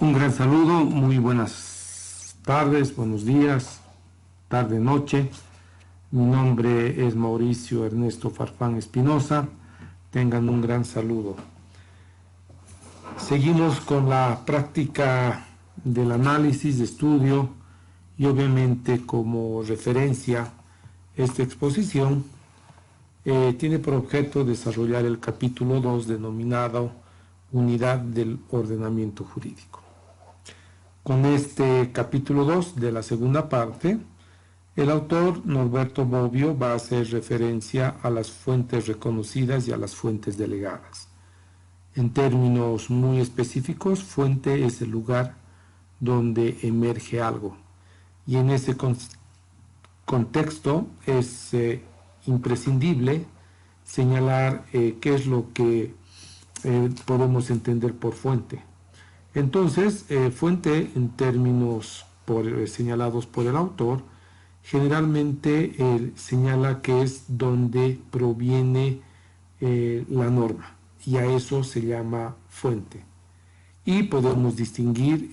Un gran saludo, muy buenas tardes, buenos días, tarde, noche. Mi nombre es Mauricio Ernesto Farfán Espinosa. Tengan un gran saludo. Seguimos con la práctica del análisis, de estudio y obviamente como referencia esta exposición tiene por objeto desarrollar el capítulo 2 denominado Unidad del Ordenamiento Jurídico. Con este capítulo 2 de la segunda parte, el autor Norberto Bobbio va a hacer referencia a las fuentes reconocidas y a las fuentes delegadas. En términos muy específicos, fuente es el lugar donde emerge algo. Y en ese contexto es imprescindible señalar qué es lo que podemos entender por fuente. Entonces, fuente en términos señalados por el autor, generalmente señala que es donde proviene la norma, y a eso se llama fuente. Y podemos distinguir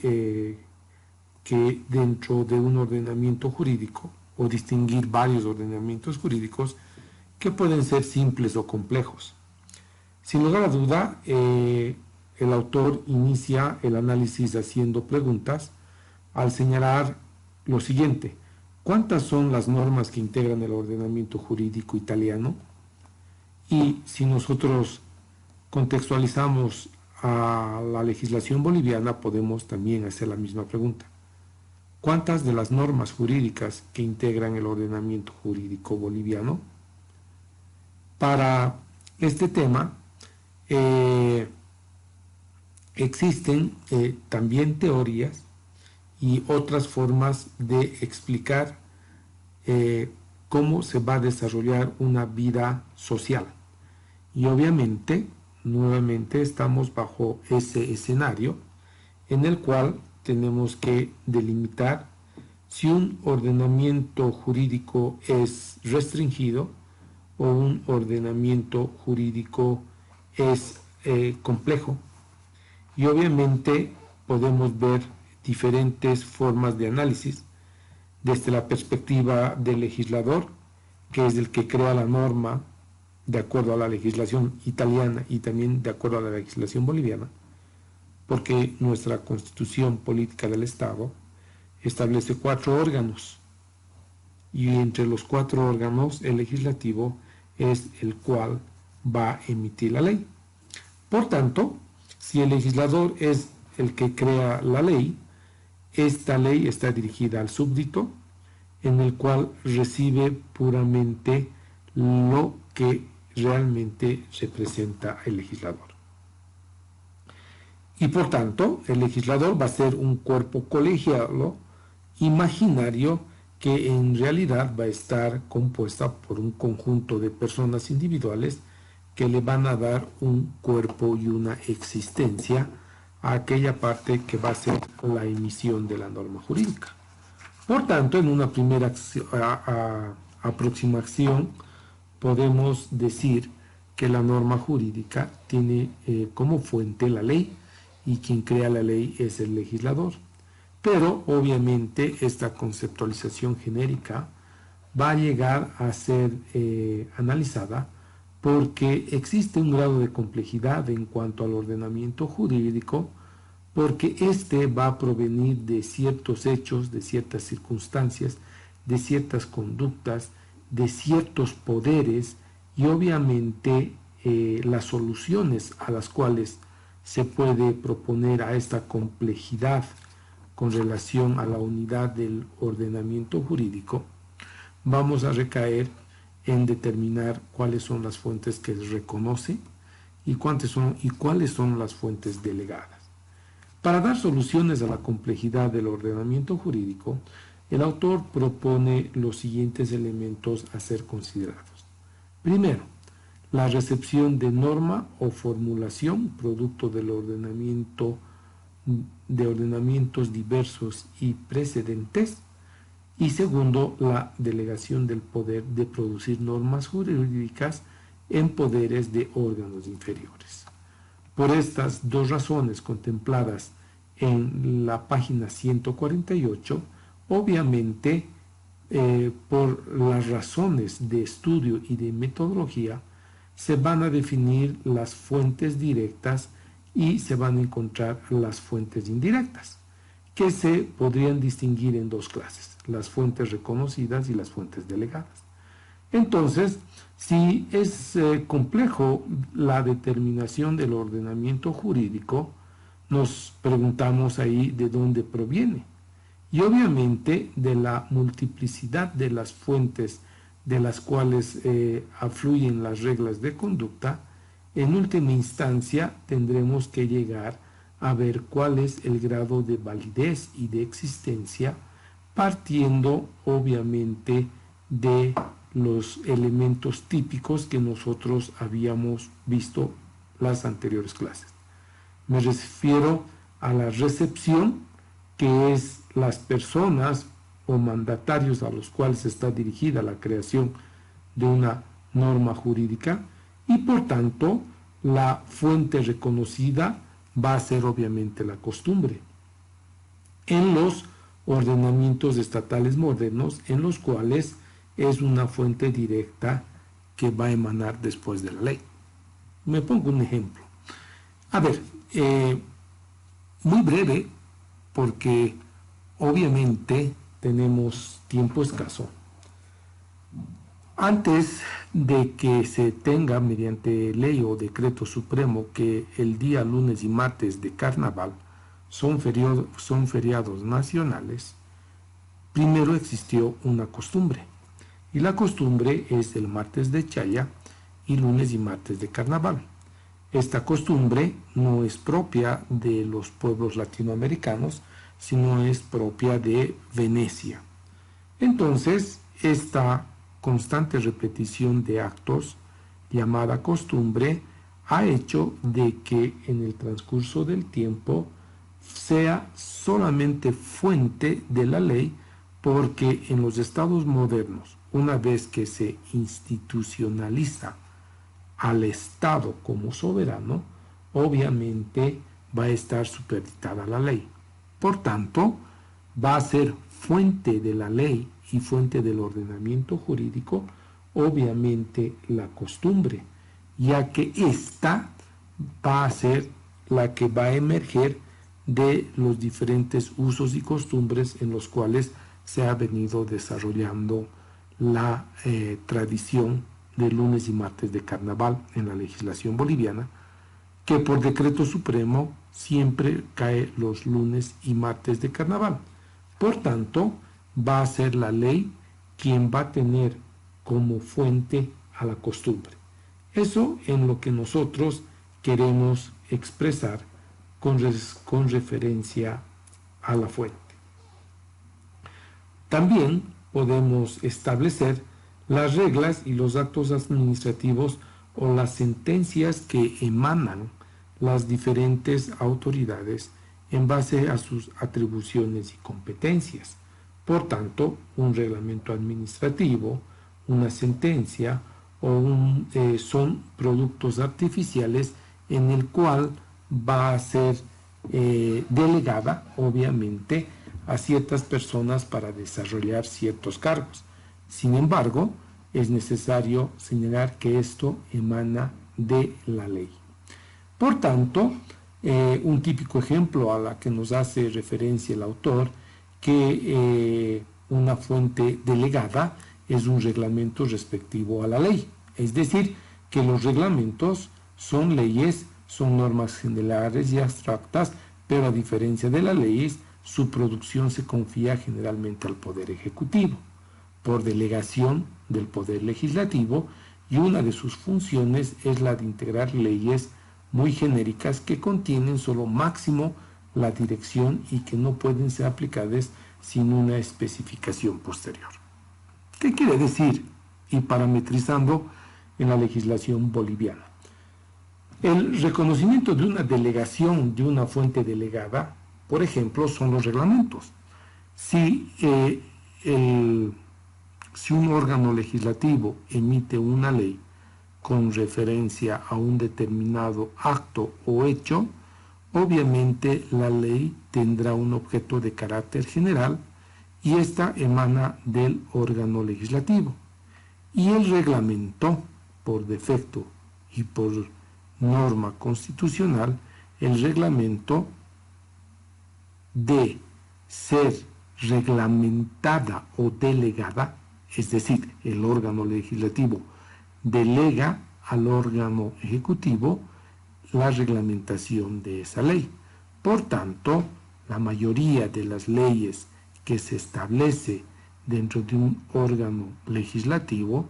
que dentro de un ordenamiento jurídico, o distinguir varios ordenamientos jurídicos que pueden ser simples o complejos. Sin lugar a duda, el autor inicia el análisis haciendo preguntas al señalar lo siguiente: ¿cuántas son las normas que integran el ordenamiento jurídico italiano? Y si nosotros contextualizamos a la legislación boliviana, podemos también hacer la misma pregunta: ¿cuántas de las normas jurídicas que integran el ordenamiento jurídico boliviano? Para este tema, existen también teorías y otras formas de explicar cómo se va a desarrollar una vida social. Y obviamente, nuevamente, estamos bajo ese escenario en el cual tenemos que delimitar si un ordenamiento jurídico es restringido o un ordenamiento jurídico es complejo. Y obviamente podemos ver diferentes formas de análisis desde la perspectiva del legislador, que es el que crea la norma de acuerdo a la legislación italiana y también de acuerdo a la legislación boliviana, porque nuestra Constitución Política del Estado establece 4 órganos, y entre los 4 órganos el legislativo es el cual va a emitir la ley. Por tanto, si el legislador es el que crea la ley, esta ley está dirigida al súbdito, en el cual recibe puramente lo que realmente representa el legislador. Y por tanto, el legislador va a ser un cuerpo colegiado imaginario que en realidad va a estar compuesta por un conjunto de personas individuales que le van a dar un cuerpo y una existencia a aquella parte que va a ser la emisión de la norma jurídica. Por tanto, en una primera aproximación, podemos decir que la norma jurídica tiene como fuente la ley, y quien crea la ley es el legislador. Pero obviamente esta conceptualización genérica va a llegar a ser analizada porque existe un grado de complejidad en cuanto al ordenamiento jurídico, porque este va a provenir de ciertos hechos, de ciertas circunstancias, de ciertas conductas, de ciertos poderes, y obviamente las soluciones a las cuales se puede proponer a esta complejidad con relación a la unidad del ordenamiento jurídico, vamos a recaer en determinar cuáles son las fuentes que reconoce y cuáles son las fuentes delegadas. Para dar soluciones a la complejidad del ordenamiento jurídico, el autor propone los siguientes elementos a ser considerados. Primero, la recepción de norma o formulación producto del ordenamiento de ordenamientos diversos y precedentes. Y segundo, la delegación del poder de producir normas jurídicas en poderes de órganos inferiores. Por estas 2 razones contempladas en la página 148, obviamente por las razones de estudio y de metodología, se van a definir las fuentes directas y se van a encontrar las fuentes indirectas, que se podrían distinguir en dos clases, las fuentes reconocidas y las fuentes delegadas. Entonces, si es complejo la determinación del ordenamiento jurídico, nos preguntamos ahí de dónde proviene. Y obviamente de la multiplicidad de las fuentes de las cuales afluyen las reglas de conducta, en última instancia tendremos que llegar a ver cuál es el grado de validez y de existencia, partiendo obviamente de los elementos típicos que nosotros habíamos visto las anteriores clases. Me refiero a la recepción, que es las personas o mandatarios a los cuales está dirigida la creación de una norma jurídica, y por tanto la fuente reconocida va a ser obviamente la costumbre. En los ordenamientos estatales modernos, en los cuales es una fuente directa que va a emanar después de la ley. Me pongo un ejemplo. A ver, muy breve, porque obviamente tenemos tiempo escaso. Antes de que se tenga mediante ley o decreto supremo que el día lunes y martes de carnaval son feriados nacionales, primero existió una costumbre. Y la costumbre es el martes de Chaya y lunes y martes de carnaval. Esta costumbre no es propia de los pueblos latinoamericanos, sino es propia de Venecia. Entonces, esta constante repetición de actos, llamada costumbre, ha hecho de que en el transcurso del tiempo sea solamente fuente de la ley, porque en los estados modernos, una vez que se institucionaliza al Estado como soberano, obviamente va a estar supeditada a la ley. Por tanto, va a ser fuente de la ley y fuente del ordenamiento jurídico, obviamente la costumbre, ya que ésta va a ser la que va a emerger de los diferentes usos y costumbres en los cuales se ha venido desarrollando la tradición de lunes y martes de carnaval en la legislación boliviana, que por decreto supremo siempre cae los lunes y martes de carnaval. Por tanto, va a ser la ley quien va a tener como fuente a la costumbre. Eso en lo que nosotros queremos expresar con referencia a la fuente. También podemos establecer las reglas y los actos administrativos o las sentencias que emanan las diferentes autoridades en base a sus atribuciones y competencias. Por tanto, un reglamento administrativo, una sentencia son productos artificiales en el cual va a ser delegada, obviamente, a ciertas personas para desarrollar ciertos cargos. Sin embargo, es necesario señalar que esto emana de la ley. Por tanto, un típico ejemplo a la que nos hace referencia el autor, que una fuente delegada es un reglamento respectivo a la ley. Es decir, que los reglamentos son leyes, son normas generales y abstractas, pero a diferencia de las leyes, su producción se confía generalmente al Poder Ejecutivo, por delegación del Poder Legislativo, y una de sus funciones es la de integrar leyes muy genéricas que contienen solo máximo la dirección y que no pueden ser aplicadas sin una especificación posterior. ¿Qué quiere decir? Y parametrizando en la legislación boliviana. El reconocimiento de una delegación de una fuente delegada, por ejemplo, son los reglamentos. Si un órgano legislativo emite una ley con referencia a un determinado acto o hecho, obviamente la ley tendrá un objeto de carácter general y ésta emana del órgano legislativo. Y el reglamento, por defecto y por norma constitucional, el reglamento de ser reglamentada o delegada, es decir, el órgano legislativo delega al órgano ejecutivo la reglamentación de esa ley. Por tanto, la mayoría de las leyes que se establece dentro de un órgano legislativo,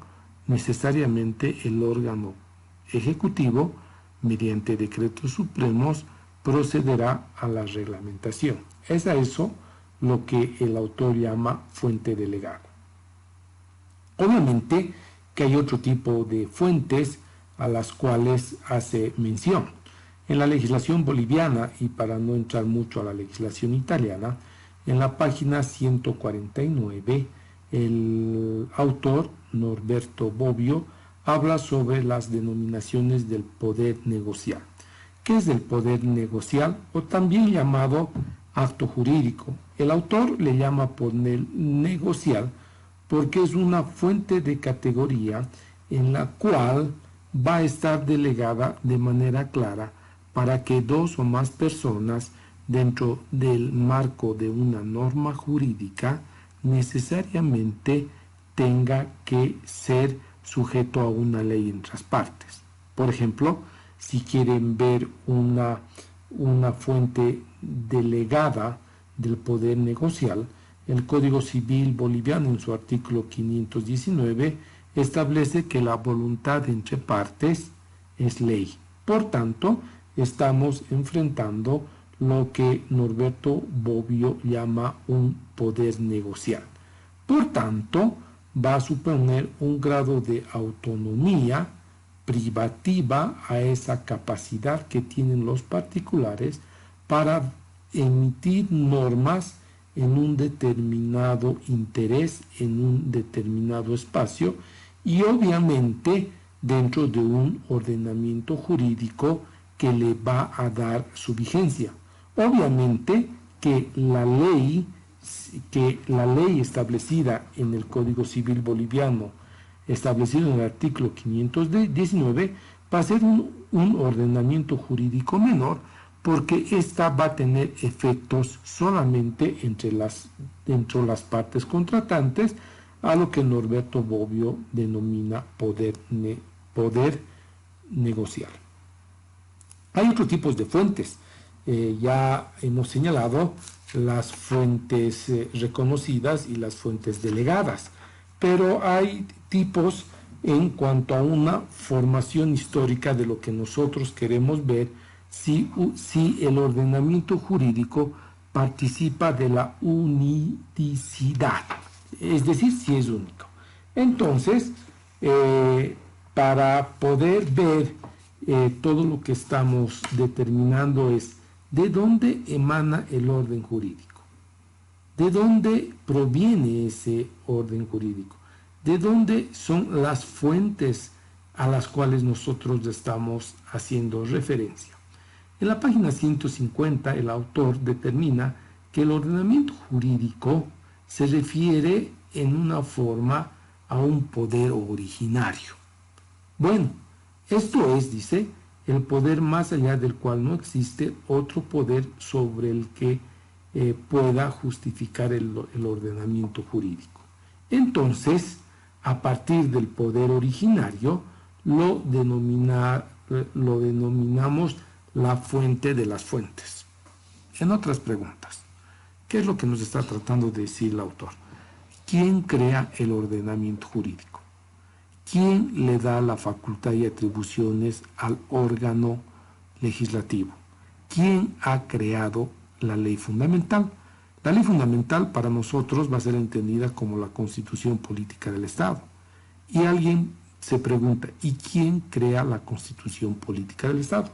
necesariamente el órgano ejecutivo, mediante decretos supremos, procederá a la reglamentación. Es a eso lo que el autor llama fuente delegada. Obviamente que hay otro tipo de fuentes a las cuales hace mención. En la legislación boliviana, y para no entrar mucho a la legislación italiana, en la página 149, el autor, Norberto Bobbio, habla sobre las denominaciones del poder negocial. ¿Qué es el poder negocial? O también llamado acto jurídico. El autor le llama poder negocial porque es una fuente de categoría en la cual va a estar delegada de manera clara para que dos o más personas dentro del marco de una norma jurídica necesariamente tenga que ser sujeto a una ley en otras partes. Por ejemplo, si quieren ver una fuente delegada del poder negocial, el Código Civil boliviano en su artículo 519 establece que la voluntad entre partes es ley. Por tanto, estamos enfrentando lo que Norberto Bobbio llama un poder negocial. Por tanto, va a suponer un grado de autonomía privativa a esa capacidad que tienen los particulares para emitir normas en un determinado interés, en un determinado espacio y obviamente dentro de un ordenamiento jurídico que le va a dar su vigencia. Obviamente que la ley establecida en el Código Civil boliviano, establecido en el artículo 519, va a ser un ordenamiento jurídico menor, porque ésta va a tener efectos solamente entre las partes contratantes, a lo que Norberto Bobbio denomina poder negociar. Hay otros tipos de fuentes. Ya hemos señalado las fuentes reconocidas y las fuentes delegadas, pero hay tipos en cuanto a una formación histórica de lo que nosotros queremos ver si el ordenamiento jurídico participa de la unicidad, es decir, si es único. Entonces, para poder ver todo lo que estamos determinando es de dónde emana el orden jurídico, de dónde proviene ese orden jurídico, de dónde son las fuentes a las cuales nosotros estamos haciendo referencia. En la página 150, el autor determina que el ordenamiento jurídico se refiere en una forma a un poder originario. Bueno, esto es, dice, el poder más allá del cual no existe otro poder sobre el que pueda justificar el ordenamiento jurídico. Entonces, a partir del poder originario, lo denominamos la fuente de las fuentes. En otras preguntas, ¿qué es lo que nos está tratando de decir el autor? ¿Quién crea el ordenamiento jurídico? ¿Quién le da la facultad y atribuciones al órgano legislativo? ¿Quién ha creado la ley fundamental? La ley fundamental para nosotros va a ser entendida como la Constitución Política del Estado. Y alguien se pregunta, ¿y quién crea la Constitución Política del Estado?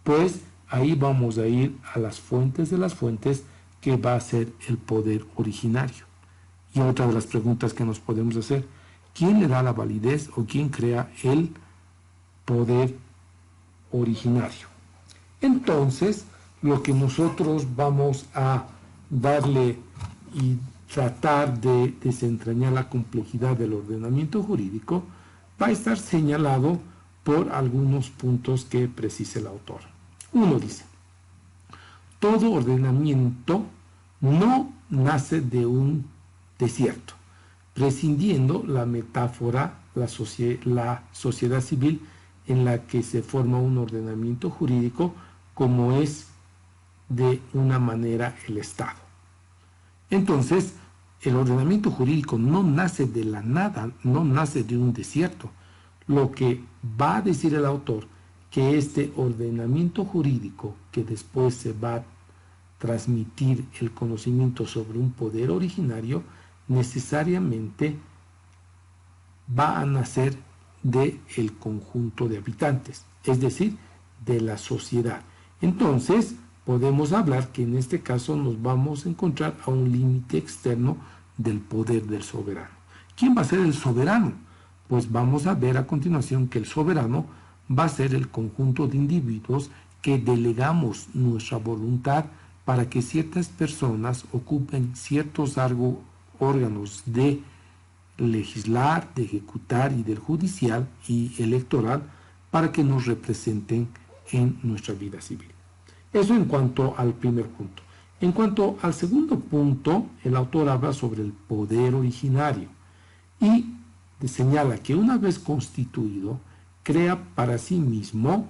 Pues ahí vamos a ir a las fuentes de las fuentes, que va a ser el poder originario. Y otra de las preguntas que nos podemos hacer, ¿quién le da la validez o quién crea el poder originario? Entonces, lo que nosotros vamos a darle y tratar de desentrañar la complejidad del ordenamiento jurídico va a estar señalado por algunos puntos que precisa el autor. Uno dice: todo ordenamiento no nace de un desierto, prescindiendo la metáfora, la sociedad civil en la que se forma un ordenamiento jurídico, como es de una manera el Estado. Entonces, el ordenamiento jurídico no nace de la nada, no nace de un desierto. Lo que va a decir el autor, que este ordenamiento jurídico, que después se va a transmitir el conocimiento sobre un poder originario, necesariamente va a nacer del conjunto de habitantes, es decir, de la sociedad. Entonces, podemos hablar que en este caso nos vamos a encontrar a un límite externo del poder del soberano. ¿Quién va a ser el soberano? Pues vamos a ver a continuación que el soberano va a ser el conjunto de individuos que delegamos nuestra voluntad para que ciertas personas ocupen ciertos órganos de legislar, de ejecutar y del judicial y electoral para que nos representen en nuestra vida civil. Eso en cuanto al primer punto. En cuanto al segundo punto, el autor habla sobre el poder originario y señala que una vez constituido, crea para sí mismo,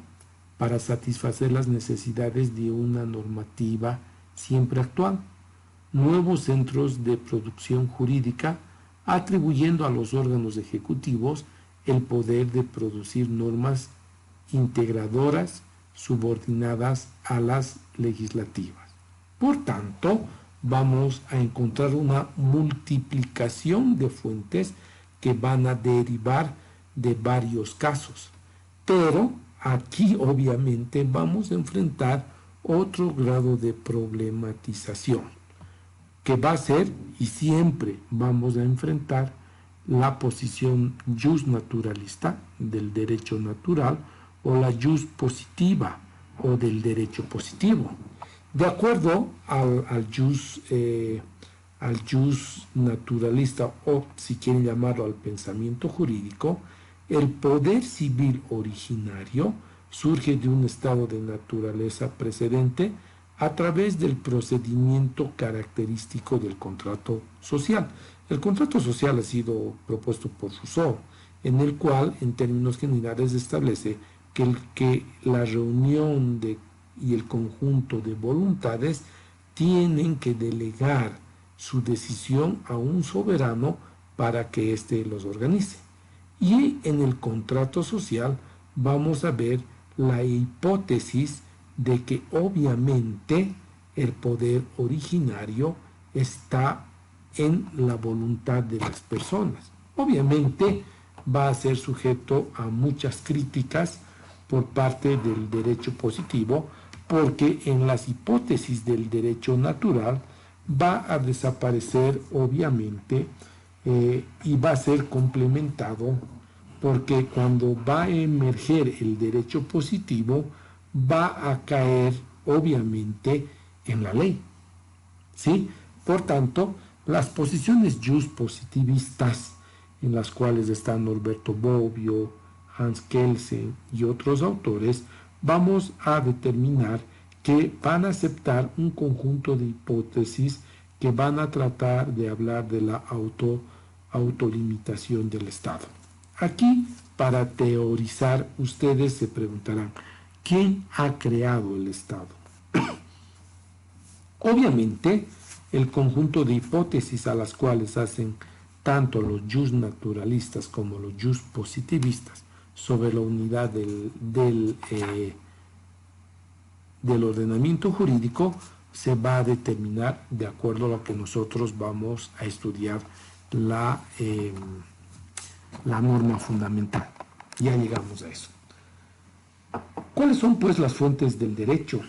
para satisfacer las necesidades de una normativa siempre actual, nuevos centros de producción jurídica, atribuyendo a los órganos ejecutivos el poder de producir normas integradoras subordinadas a las legislativas. Por tanto, vamos a encontrar una multiplicación de fuentes que van a derivar de varios casos. Pero aquí obviamente vamos a enfrentar otro grado de problematización, que va a ser, y siempre vamos a enfrentar, la posición jus naturalista del derecho natural o la jus positiva o del derecho positivo. De acuerdo al jus naturalista, o si quieren llamarlo al pensamiento jurídico, el poder civil originario surge de un estado de naturaleza precedente a través del procedimiento característico del contrato social. El contrato social ha sido propuesto por Rousseau, en el cual, en términos generales, establece que la reunión y el conjunto de voluntades tienen que delegar su decisión a un soberano para que éste los organice. Y en el contrato social vamos a ver la hipótesis de que obviamente el poder originario está en la voluntad de las personas. Obviamente va a ser sujeto a muchas críticas por parte del derecho positivo, porque en las hipótesis del derecho natural va a desaparecer obviamente y va a ser complementado, porque cuando va a emerger el derecho positivo va a caer obviamente en la ley, ¿sí? Por tanto, las posiciones jus positivistas, en las cuales están Norberto Bobbio, Hans Kelsen y otros autores, vamos a determinar que van a aceptar un conjunto de hipótesis que van a tratar de hablar de la autolimitación del Estado. Aquí, para teorizar, ustedes se preguntarán, ¿quién ha creado el Estado? Obviamente, el conjunto de hipótesis a las cuales hacen tanto los jus naturalistas como los jus positivistas sobre la unidad del ordenamiento jurídico se va a determinar de acuerdo a lo que nosotros vamos a estudiar la norma fundamental. Ya llegamos a eso. ¿Cuáles son pues las fuentes del derecho?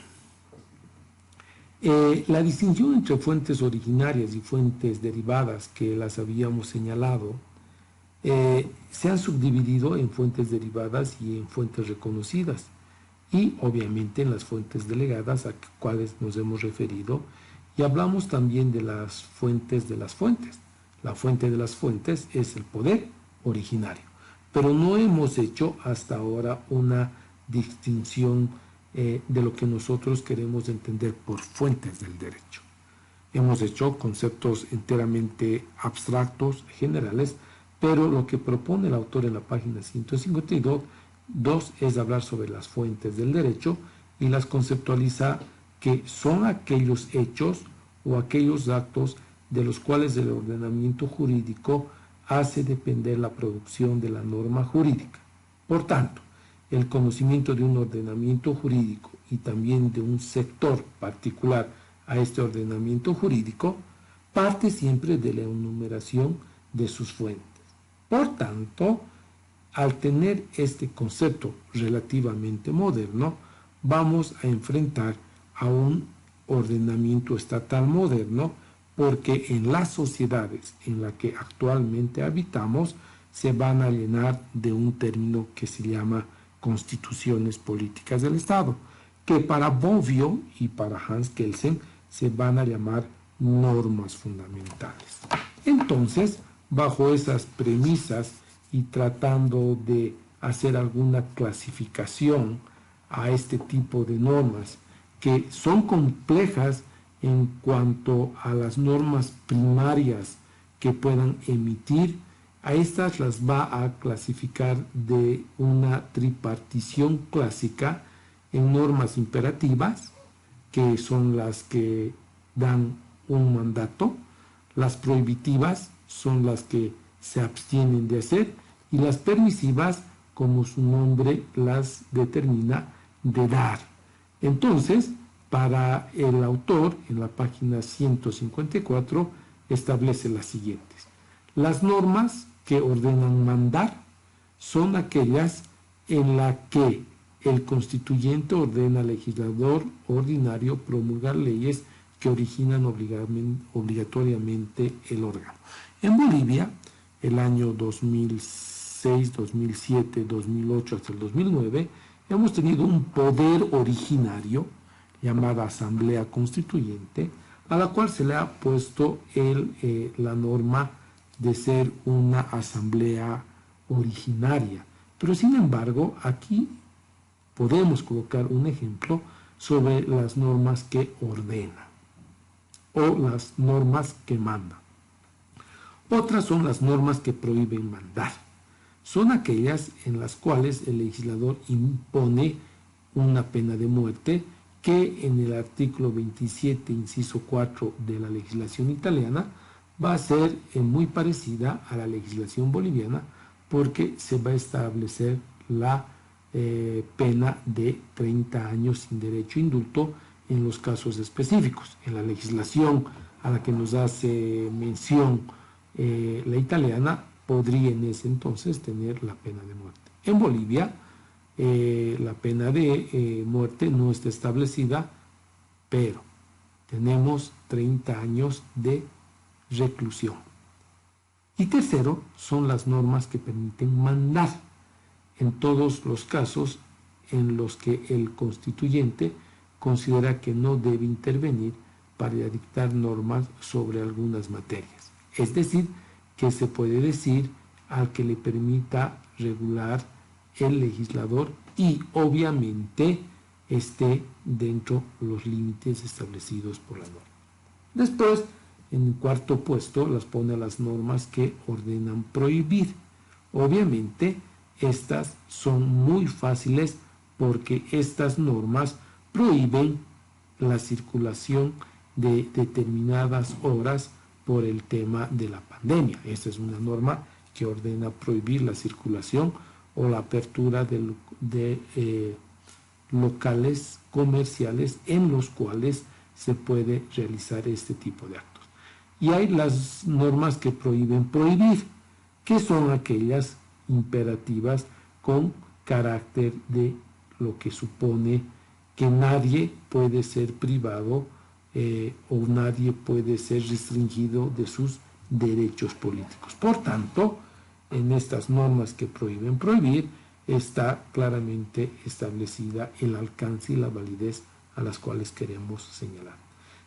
La distinción entre fuentes originarias y fuentes derivadas, que las habíamos señalado, se han subdividido en fuentes derivadas y en fuentes reconocidas. y obviamente en las fuentes delegadas a cuales nos hemos referido, y hablamos también de las fuentes de las fuentes. La fuente de las fuentes es el poder originario, pero no hemos hecho hasta ahora una distinción de lo que nosotros queremos entender por fuentes del derecho. Hemos hecho conceptos enteramente abstractos, generales, pero lo que propone el autor en la página 152 es hablar sobre las fuentes del derecho y las conceptualiza que son aquellos hechos o aquellos actos de los cuales el ordenamiento jurídico hace depender la producción de la norma jurídica. Por tanto, el conocimiento de un ordenamiento jurídico y también de un sector particular a este ordenamiento jurídico parte siempre de la enumeración de sus fuentes. Por tanto, al tener este concepto relativamente moderno, vamos a enfrentar a un ordenamiento estatal moderno, porque en las sociedades en las que actualmente habitamos se van a llenar de un término que se llama constituciones políticas del Estado, que para Bobbio y para Hans Kelsen se van a llamar normas fundamentales. Entonces, bajo esas premisas y tratando de hacer alguna clasificación a este tipo de normas que son complejas en cuanto a las normas primarias que puedan emitir, a estas las va a clasificar de una tripartición clásica en normas imperativas, que son las que dan un mandato, las prohibitivas son las que se abstienen de hacer, y las permisivas, como su nombre las determina, de dar. Entonces, para el autor, en la página 154, establece las siguientes. Las normas que ordenan mandar son aquellas en las que el constituyente ordena al legislador ordinario promulgar leyes que originan obligatoriamente el órgano. En Bolivia, el año 2006, 2007, 2008 hasta el 2009, hemos tenido un poder originario llamada Asamblea Constituyente, a la cual se le ha puesto la norma de ser una asamblea originaria. Pero sin embargo, aquí podemos colocar un ejemplo sobre las normas que ordenan o las normas que mandan. Otras son las normas que prohíben mandar. Son aquellas en las cuales el legislador impone una pena de muerte que en el artículo 27, inciso 4 de la legislación italiana va a ser muy parecida a la legislación boliviana, porque se va a establecer la pena de 30 años sin derecho a indulto en los casos específicos. En la legislación a la que nos hace mención la italiana, podría en ese entonces tener la pena de muerte. En Bolivia, la pena de muerte no está establecida, pero tenemos 30 años de reclusión. Y tercero, son las normas que permiten mandar en todos los casos en los que el constituyente considera que no debe intervenir para dictar normas sobre algunas materias. Es decir, que se puede decir al que le permita regular el legislador y obviamente esté dentro de los límites establecidos por la norma. Después, en el cuarto puesto, las pone a las normas que ordenan prohibir. Obviamente, estas son muy fáciles porque estas normas prohíben la circulación de determinadas horas por el tema de la pandemia. Esta es una norma que ordena prohibir la circulación o la apertura de locales comerciales en los cuales se puede realizar este tipo de actos. Y hay las normas que prohíben prohibir, que son aquellas imperativas con carácter de lo que supone que nadie puede ser privado o nadie puede ser restringido de sus derechos políticos. Por tanto, en estas normas que prohíben prohibir, está claramente establecida el alcance y la validez a las cuales queremos señalar.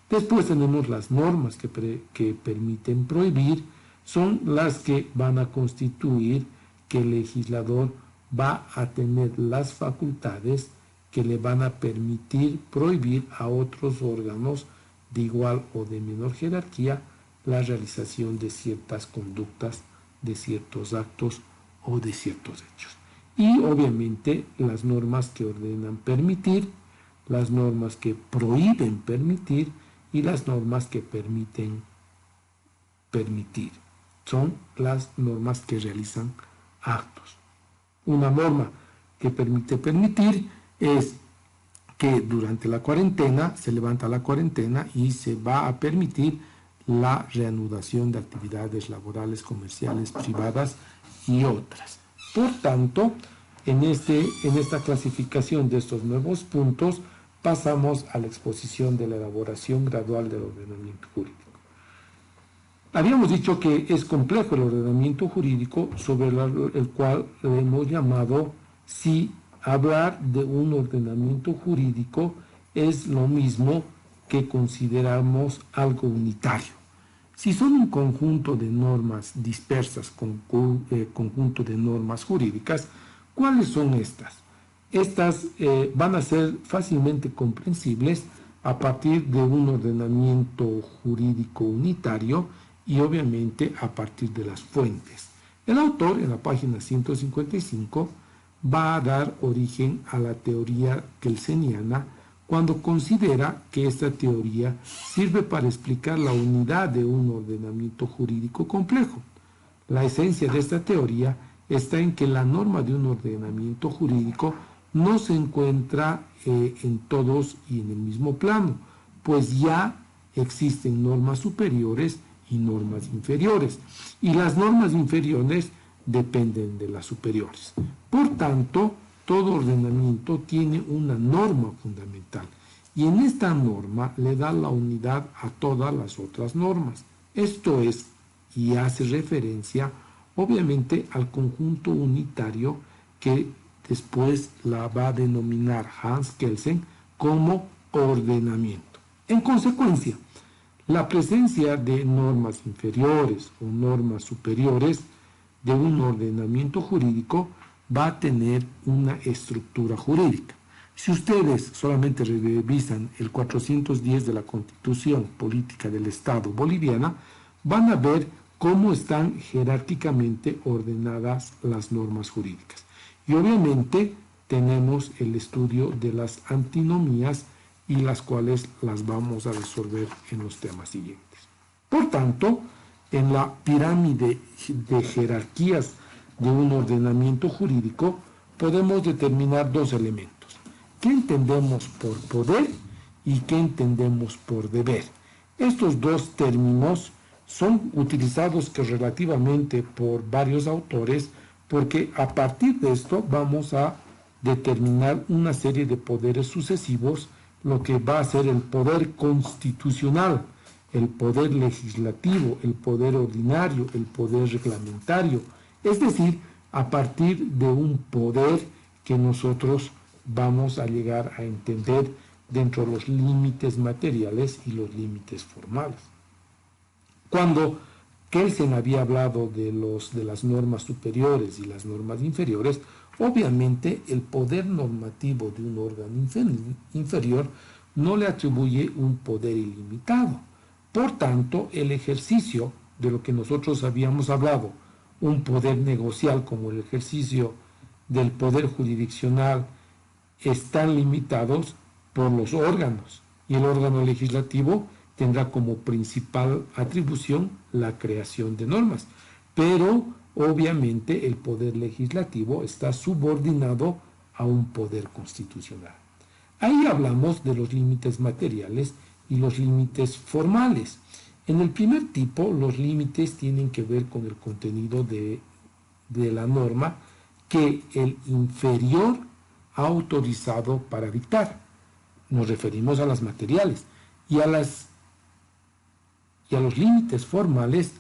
Después tenemos las normas que permiten prohibir, son las que van a constituir que el legislador va a tener las facultades que le van a permitir prohibir a otros órganos de igual o de menor jerarquía la realización de ciertas conductas, de ciertos actos o de ciertos hechos. Y obviamente las normas que ordenan permitir, las normas que prohíben permitir y las normas que permiten permitir. Son las normas que realizan actos. Una norma que permite permitir es que durante la cuarentena, se levanta la cuarentena y se va a permitir la reanudación de actividades laborales, comerciales, privadas y otras. Por tanto, en esta clasificación de estos nuevos puntos, pasamos a la exposición de la elaboración gradual del ordenamiento jurídico. Habíamos dicho que es complejo el ordenamiento jurídico, sobre el cual le hemos llamado si hablar de un ordenamiento jurídico es lo mismo que consideramos algo unitario. Si son un conjunto de normas dispersas, conjunto de normas jurídicas, ¿cuáles son estas? Estas van a ser fácilmente comprensibles a partir de un ordenamiento jurídico unitario y obviamente a partir de las fuentes. El autor, en la página 155, va a dar origen a la teoría kelseniana cuando considera que esta teoría sirve para explicar la unidad de un ordenamiento jurídico complejo. La esencia de esta teoría está en que la norma de un ordenamiento jurídico no se encuentra en todos y en el mismo plano, pues ya existen normas superiores y normas inferiores, y las normas inferiores dependen de las superiores. Por tanto, todo ordenamiento tiene una norma fundamental, y en esta norma le da la unidad a todas las otras normas. Esto es, y hace referencia, obviamente, al conjunto unitario que después la va a denominar Hans Kelsen como ordenamiento. En consecuencia, la presencia de normas inferiores o normas superiores de un ordenamiento jurídico va a tener una estructura jurídica. Si ustedes solamente revisan el 410 de la Constitución Política del Estado Boliviana, van a ver cómo están jerárquicamente ordenadas las normas jurídicas. Y obviamente tenemos el estudio de las antinomías y las cuales las vamos a resolver en los temas siguientes. Por tanto, en la pirámide de jerarquías de un ordenamiento jurídico podemos determinar dos elementos. ¿Qué entendemos por poder y qué entendemos por deber? Estos dos términos son utilizados relativamente por varios autores porque a partir de esto vamos a determinar una serie de poderes sucesivos, lo que va a ser el poder constitucional, el poder legislativo, el poder ordinario, el poder reglamentario, es decir, a partir de un poder que nosotros vamos a llegar a entender dentro de los límites materiales y los límites formales. Cuando Kelsen había hablado de las normas superiores y las normas inferiores, obviamente el poder normativo de un órgano inferior no le atribuye un poder ilimitado. Por tanto, el ejercicio de lo que nosotros habíamos hablado, un poder negocial como el ejercicio del poder jurisdiccional, están limitados por los órganos, y el órgano legislativo tendrá como principal atribución la creación de normas, pero obviamente el poder legislativo está subordinado a un poder constitucional. Ahí hablamos de los límites materiales y los límites formales. En el primer tipo, los límites tienen que ver con el contenido de la norma que el inferior ha autorizado para dictar. Nos referimos a las materiales, y a los límites formales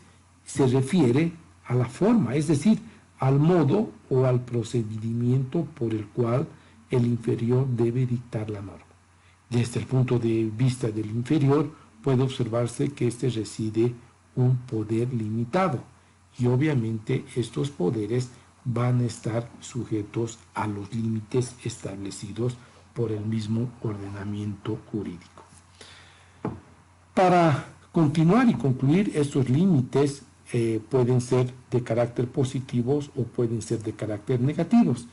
se refiere a la forma, es decir, al modo o al procedimiento por el cual el inferior debe dictar la norma. Desde el punto de vista del inferior, puede observarse que éste reside un poder limitado y obviamente estos poderes van a estar sujetos a los límites establecidos por el mismo ordenamiento jurídico. Para continuar y concluir, estos límites pueden ser de carácter positivos o pueden ser de carácter negativos.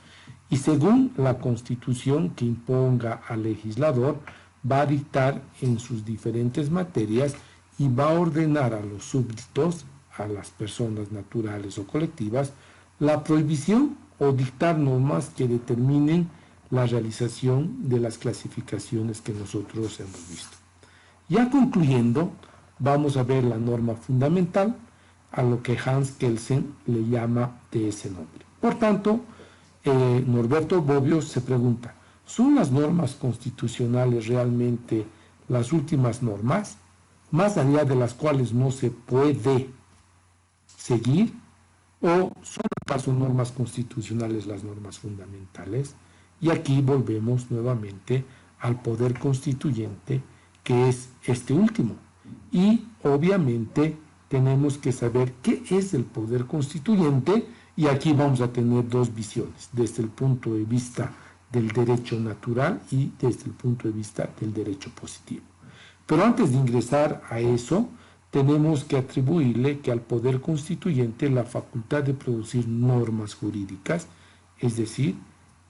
Y según la Constitución que imponga al legislador, va a dictar en sus diferentes materias y va a ordenar a los súbditos, a las personas naturales o colectivas, la prohibición o dictar normas que determinen la realización de las clasificaciones que nosotros hemos visto. Ya concluyendo, vamos a ver la norma fundamental, a lo que Hans Kelsen le llama de ese nombre. Por tanto, Norberto Bobbio se pregunta, ¿son las normas constitucionales realmente las últimas normas, más allá de las cuales no se puede seguir? ¿O son acaso normas constitucionales las normas fundamentales? Y aquí volvemos nuevamente al poder constituyente, que es este último. Y obviamente tenemos que saber qué es el poder constituyente, y aquí vamos a tener dos visiones, desde el punto de vista del derecho natural y desde el punto de vista del derecho positivo. Pero antes de ingresar a eso, tenemos que atribuirle que al poder constituyente la facultad de producir normas jurídicas, es decir,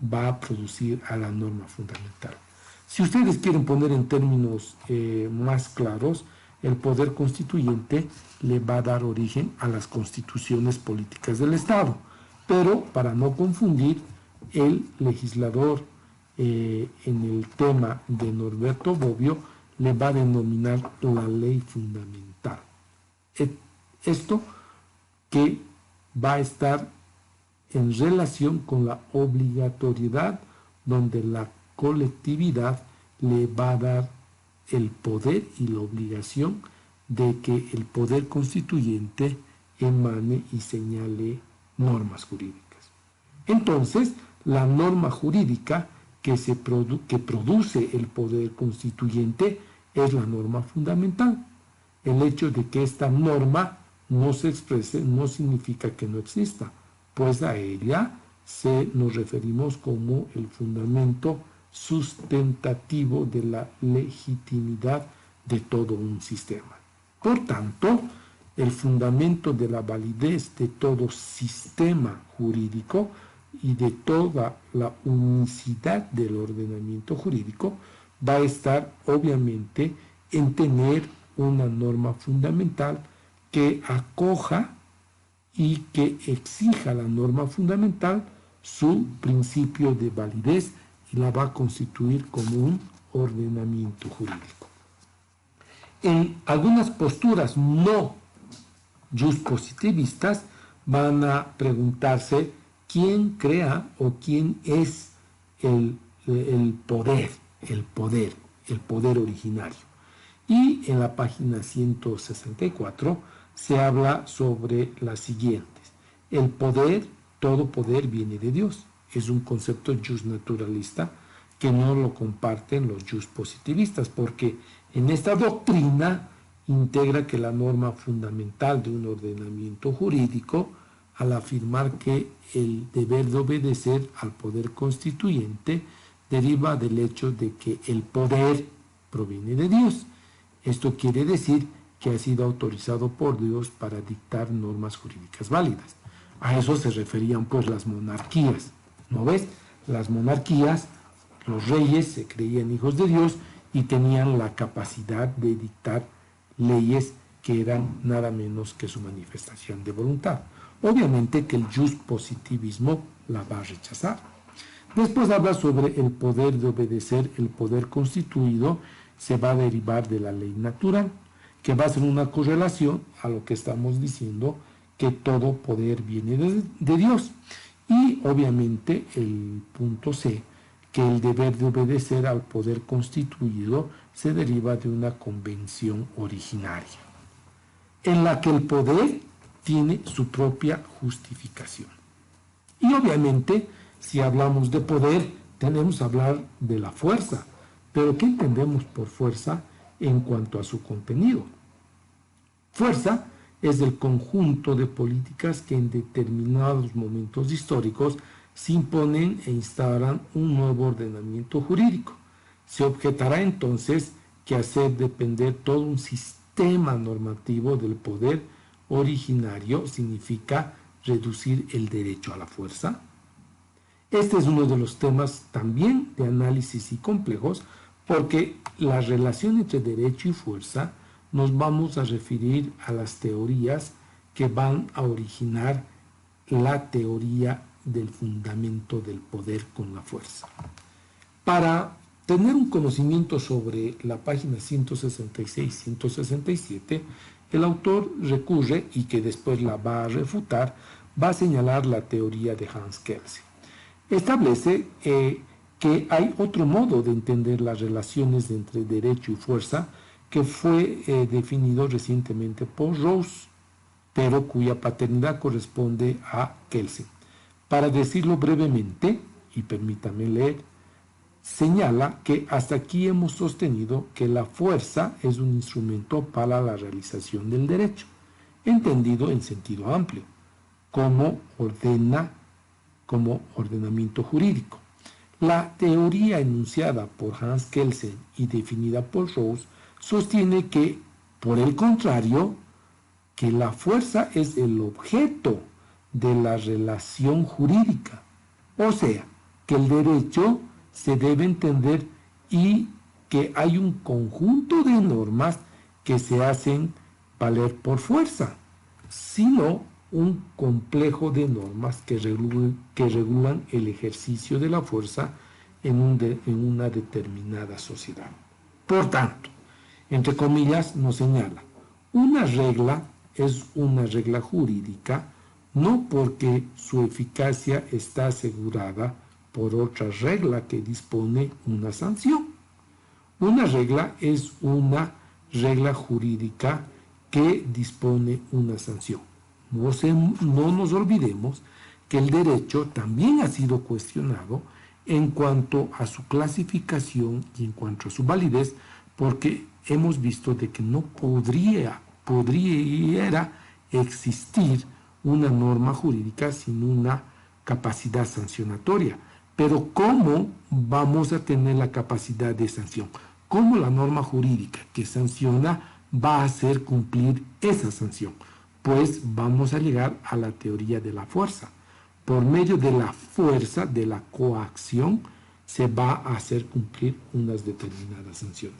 va a producir a la norma fundamental. Si ustedes quieren poner en términos más claros, el poder constituyente le va a dar origen a las constituciones políticas del Estado. Pero, para no confundir, el legislador en el tema de Norberto Bobbio le va a denominar la ley fundamental. Esto que va a estar en relación con la obligatoriedad, donde la colectividad le va a dar el poder y la obligación de que el poder constituyente emane y señale normas jurídicas. Entonces, la norma jurídica que produce el poder constituyente es la norma fundamental. El hecho de que esta norma no se exprese no significa que no exista, pues a ella nos referimos como el fundamento sustentativo de la legitimidad de todo un sistema. Por tanto, el fundamento de la validez de todo sistema jurídico y de toda la unicidad del ordenamiento jurídico va a estar obviamente en tener una norma fundamental que acoja y que exija a la norma fundamental su principio de validez y la va a constituir como un ordenamiento jurídico. En algunas posturas no positivistas van a preguntarse quién crea o quién es el poder originario. Y en la página 164 se habla sobre las siguientes. El poder, todo poder viene de Dios. Es un concepto justnaturalista que no lo comparten los justpositivistas, porque en esta doctrina integra que la norma fundamental de un ordenamiento jurídico, al afirmar que el deber de obedecer al poder constituyente deriva del hecho de que el poder proviene de Dios. Esto quiere decir que ha sido autorizado por Dios para dictar normas jurídicas válidas. A eso se referían pues las monarquías. ¿No ves? Las monarquías, los reyes se creían hijos de Dios y tenían la capacidad de dictar leyes que eran nada menos que su manifestación de voluntad. Obviamente que el justpositivismo la va a rechazar. Después habla sobre el poder de obedecer. El poder constituido se va a derivar de la ley natural, que va a ser una correlación a lo que estamos diciendo, que todo poder viene de Dios. Y obviamente el punto C, que el deber de obedecer al poder constituido se deriva de una convención originaria, en la que el poder tiene su propia justificación. Y obviamente, si hablamos de poder, tenemos que hablar de la fuerza. Pero ¿qué entendemos por fuerza en cuanto a su contenido? Fuerza es el conjunto de políticas que en determinados momentos históricos se imponen e instauran un nuevo ordenamiento jurídico. Se objetará entonces que hacer depender todo un sistema normativo del poder originario significa reducir el derecho a la fuerza. Este es uno de los temas también de análisis y complejos, porque la relación entre derecho y fuerza nos vamos a referir a las teorías que van a originar la teoría del fundamento del poder con la fuerza. Para tener un conocimiento sobre la página 166-167, el autor recurre, y que después la va a refutar, va a señalar la teoría de Hans Kelsen. Establece que hay otro modo de entender las relaciones entre derecho y fuerza que fue definido recientemente por Rawls, pero cuya paternidad corresponde a Kelsen. Para decirlo brevemente, y permítame leer, señala que hasta aquí hemos sostenido que la fuerza es un instrumento para la realización del derecho, entendido en sentido amplio, como ordenamiento jurídico. La teoría enunciada por Hans Kelsen y definida por Rawls sostiene que, por el contrario, que la fuerza es el objeto de la relación jurídica, o sea, que el derecho se debe entender y que hay un conjunto de normas que se hacen valer por fuerza, sino un complejo de normas que regulan el ejercicio de la fuerza en una determinada sociedad. Por tanto, entre comillas, nos señala, una regla es una regla jurídica no porque su eficacia está asegurada por otra regla que dispone una sanción. Una regla es una regla jurídica que dispone una sanción. No nos olvidemos que el derecho también ha sido cuestionado en cuanto a su clasificación y en cuanto a su validez, porque hemos visto de que no podría existir una norma jurídica sin una capacidad sancionatoria. Pero ¿cómo vamos a tener la capacidad de sanción? ¿Cómo la norma jurídica que sanciona va a hacer cumplir esa sanción? Pues vamos a llegar a la teoría de la fuerza. Por medio de la fuerza, de la coacción, se va a hacer cumplir unas determinadas sanciones,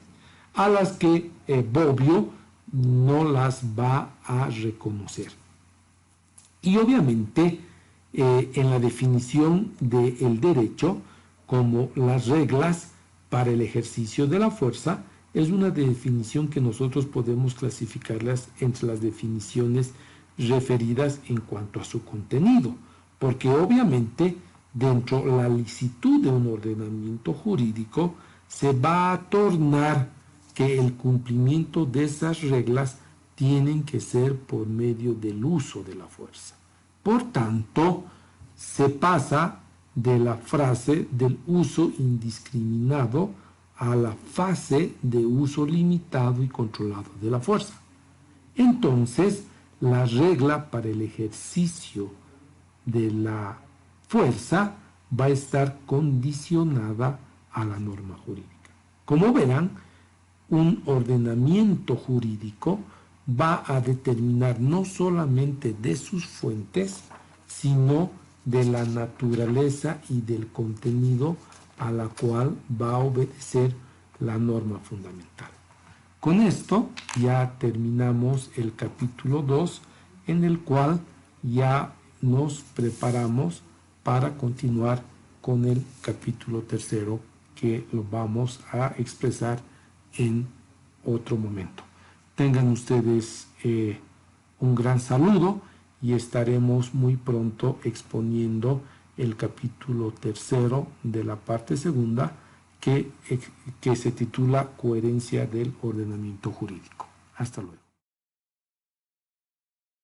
a las que Bobbio no las va a reconocer. Y obviamente, en la definición del derecho, como las reglas para el ejercicio de la fuerza, es una definición que nosotros podemos clasificarlas entre las definiciones referidas en cuanto a su contenido, porque obviamente dentro de la licitud de un ordenamiento jurídico se va a tornar que el cumplimiento de esas reglas tienen que ser por medio del uso de la fuerza. Por tanto, se pasa de la frase del uso indiscriminado a la fase de uso limitado y controlado de la fuerza. Entonces, la regla para el ejercicio de la fuerza va a estar condicionada a la norma jurídica. Como verán, un ordenamiento jurídico va a determinar no solamente de sus fuentes, sino de la naturaleza y del contenido a la cual va a obedecer la norma fundamental. Con esto ya terminamos el capítulo 2, en el cual ya nos preparamos para continuar con el capítulo 3, que lo vamos a expresar en otro momento. Tengan ustedes un gran saludo y estaremos muy pronto exponiendo el capítulo 3 de la parte segunda, que se titula Coherencia del ordenamiento jurídico. Hasta luego.